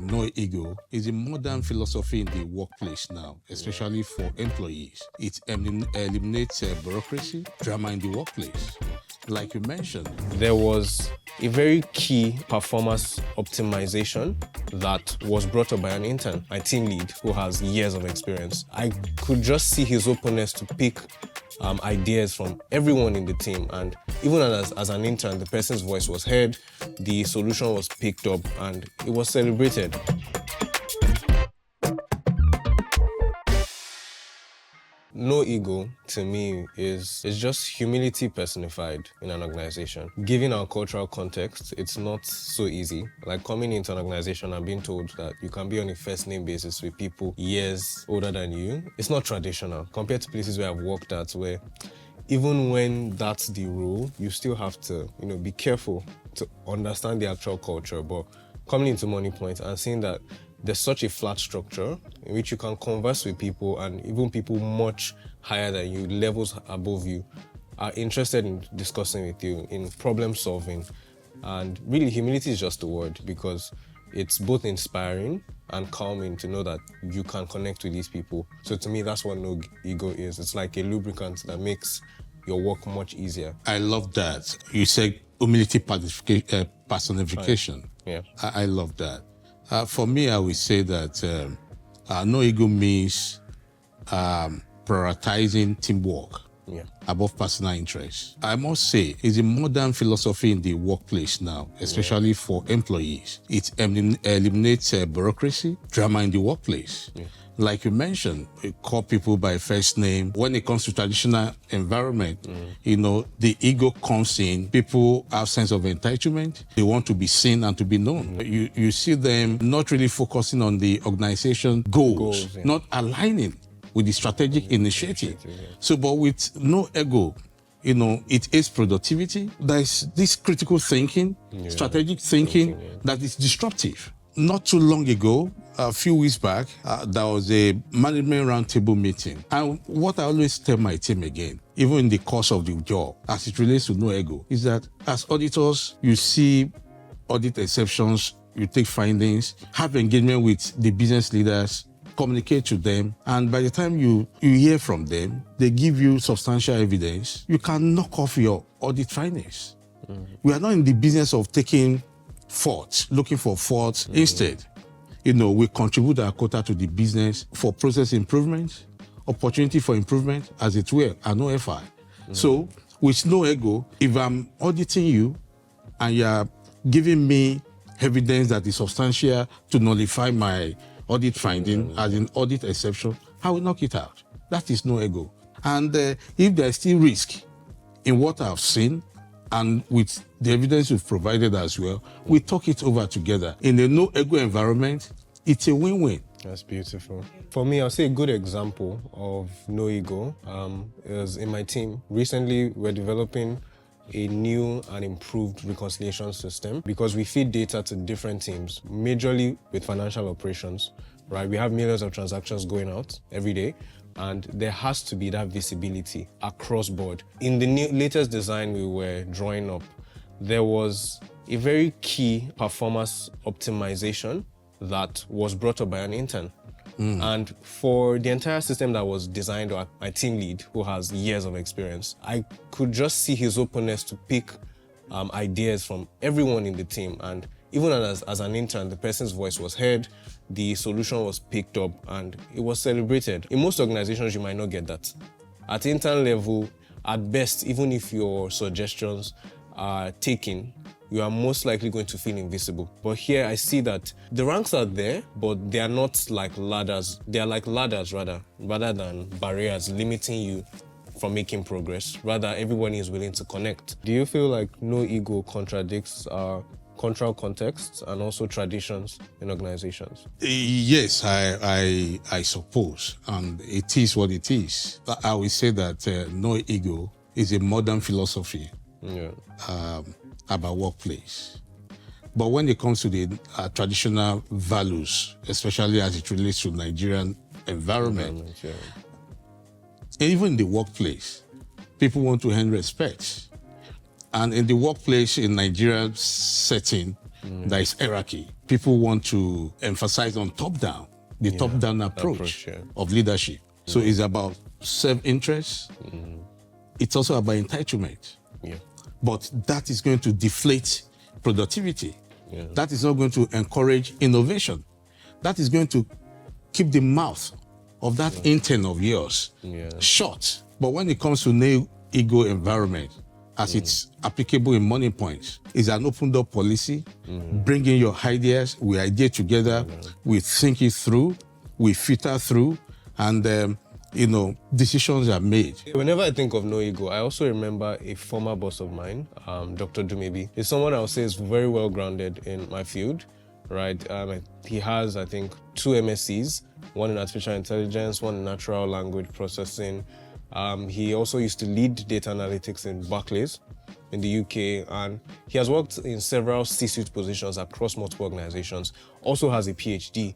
No ego is a modern philosophy in the workplace now, especially for employees. It eliminates bureaucracy, drama in the workplace. Like you mentioned, there was a very key performance optimization that was brought up by an intern, my team lead, who has years of experience. I could just see his openness to pick ideas from everyone in the team, and even as an intern, the person's voice was heard, the solution was picked up, and it was celebrated. No ego, to me, is just humility personified in an organization. Given our cultural context, it's not so easy. Like coming into an organization and being told that you can be on a first-name basis with people years older than you, it's not traditional. Compared to places where I've worked at, where even when that's the rule, you still have to, be careful to understand the actual culture. But coming into Moniepoint and seeing that there's such a flat structure in which you can converse with people, and even people much higher than you, levels above you, are interested in discussing with you, in problem solving. And really, humility is just the word, because it's both inspiring and calming to know that you can connect with these people. So to me, that's what no ego is. It's like a lubricant that makes your work much easier. I love that. You said humility personification. Right. Yeah. I love that. For me, I would say that no ego means prioritizing teamwork above personal interests. I must say, it's a modern philosophy in the workplace now, especially for employees. It eliminates bureaucracy, drama in the workplace. Like you mentioned, we call people by first name. When it comes to traditional environment, the ego comes in. People have sense of entitlement. They want to be seen and to be known. You see them not really focusing on the organization goals, not aligning with the strategic initiative. So, but with no ego, it is productivity. There's this critical thinking, strategic thinking that is disruptive. Not too long ago, a few weeks back, there was a management roundtable meeting. And what I always tell my team again, even in the course of the job, as it relates to no ego, is that as auditors, you see audit exceptions, you take findings, have engagement with the business leaders, communicate to them, and by the time you hear from them, they give you substantial evidence, you can knock off your audit findings. We are not in the business of taking faults, looking for faults. Instead, we contribute our quota to the business for process improvement, opportunity for improvement, as it were, and no FI. So, with no ego, if I'm auditing you and you're giving me evidence that is substantial to nullify my audit finding as an audit exception, I will knock it out. That is no ego. And if there's still risk in what I've seen, and with the evidence you've provided as well, we talk it over together. In a no ego environment, it's a win-win. That's beautiful. For me, I'll say a good example of no ego is in my team. Recently, we're developing a new and improved reconciliation system because we feed data to different teams, majorly with financial operations, right? We have millions of transactions going out every day, and there has to be that visibility across board. In the latest design we were drawing up, there was a very key performance optimization that was brought up by an intern. And for the entire system that was designed by my team lead, who has years of experience, I could just see his openness to pick ideas from everyone in the team. And even as an intern, the person's voice was heard, the solution was picked up, and it was celebrated. In most organizations, you might not get that. At intern level, at best, even if your suggestions are taken, you are most likely going to feel invisible. But here I see that the ranks are there, but they are not like ladders. They are like ladders rather than barriers limiting you from making progress. Rather, everyone is willing to connect. Do you feel like no ego contradicts our cultural contexts and also traditions in organizations? Yes, I suppose. And it is what it is. I will say that no ego is a modern philosophy. About workplace. But when it comes to the traditional values, especially as it relates to Nigerian environment, even in the workplace, people want to earn respect. And in the workplace in Nigerian setting, There is hierarchy. People want to emphasize on top-down, the top-down approach of leadership. So it's about self-interest. It's also about entitlement. But that is going to deflate productivity. That is not going to encourage innovation. That is going to keep the mouth of that intern of yours shut. But when it comes to no ego environment, as it's applicable in Moniepoint, is an open door policy, bringing your ideas, we idea together, we think it through, we filter through, and decisions are made. Whenever I think of no ego, I also remember a former boss of mine, Dr. Dumebi. He's someone I would say is very well grounded in my field, right? He has, I think, 2 MScs, one in artificial intelligence, one in natural language processing. He also used to lead data analytics in Barclays in the UK, and he has worked in several C-suite positions across multiple organizations, also has a PhD,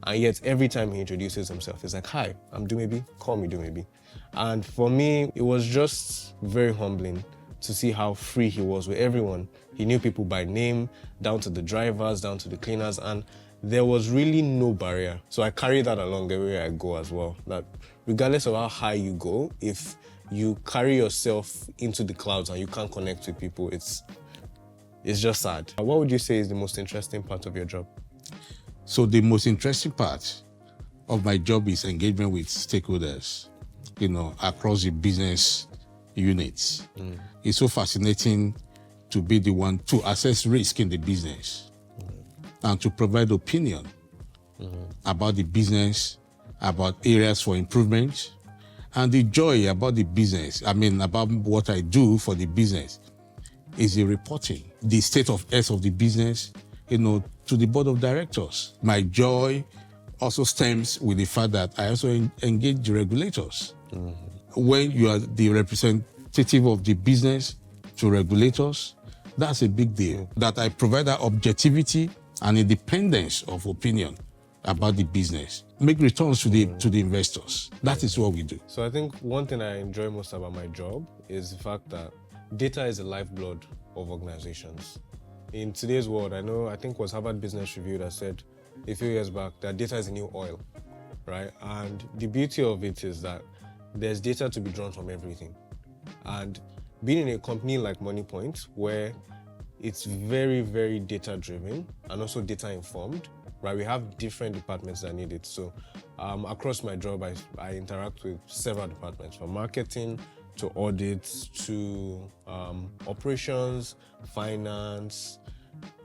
and yet every time he introduces himself, he's like, "Hi, I'm Dumebi, call me Dumebi." And for me, it was just very humbling to see how free he was with everyone. He knew people by name, down to the drivers, down to the cleaners, and there was really no barrier. So I carry that along everywhere I go as well, that regardless of how high you go, if you carry yourself into the clouds and you can't connect with people, it's just sad. What would you say is the most interesting part of your job? So the most interesting part of my job is engagement with stakeholders, across the business units. It's so fascinating to be the one to assess risk in the business and to provide opinion about the business, about areas for improvement, and the joy about the business, about what I do for the business, is the reporting, the state of health of the business, to the board of directors. My joy also stems with the fact that I also engage the regulators. When you are the representative of the business to regulators, that's a big deal. That I provide that objectivity and independence of opinion about the business. Make returns to the investors. That is what we do. So I think one thing I enjoy most about my job is the fact that data is the lifeblood of organizations. In today's world, I think it was Harvard Business Review that said a few years back that data is the new oil, right? And the beauty of it is that there's data to be drawn from everything. And being in a company like Moniepoint, where it's very, very data-driven and also data-informed, right? We have different departments that need it. So across my job, I interact with several departments, from marketing to audit to operations, finance,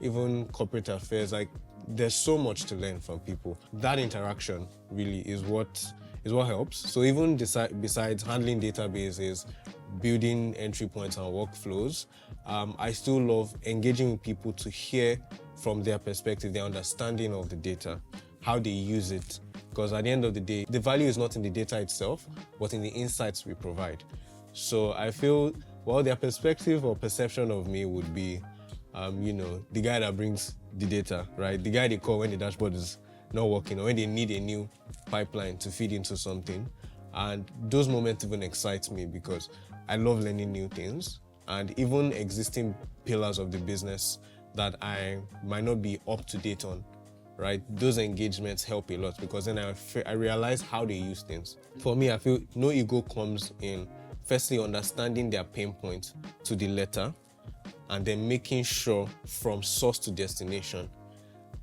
even corporate affairs. Like, there's so much to learn from people. That interaction really is what helps. So even besides handling databases, building entry points and workflows, I still love engaging with people to hear from their perspective, their understanding of the data, how they use it. Because at the end of the day, the value is not in the data itself, but in the insights we provide. So I feel, their perspective or perception of me would be, the guy that brings the data, right? The guy they call when the dashboard is not working or when they need a new pipeline to feed into something. And those moments even excite me because I love learning new things, and even existing pillars of the business that I might not be up to date on, right? Those engagements help a lot because then I realize how they use things. For me, I feel no ego comes in firstly understanding their pain point to the letter, and then making sure from source to destination,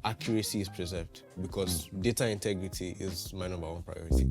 accuracy is preserved, because data integrity is my number one priority.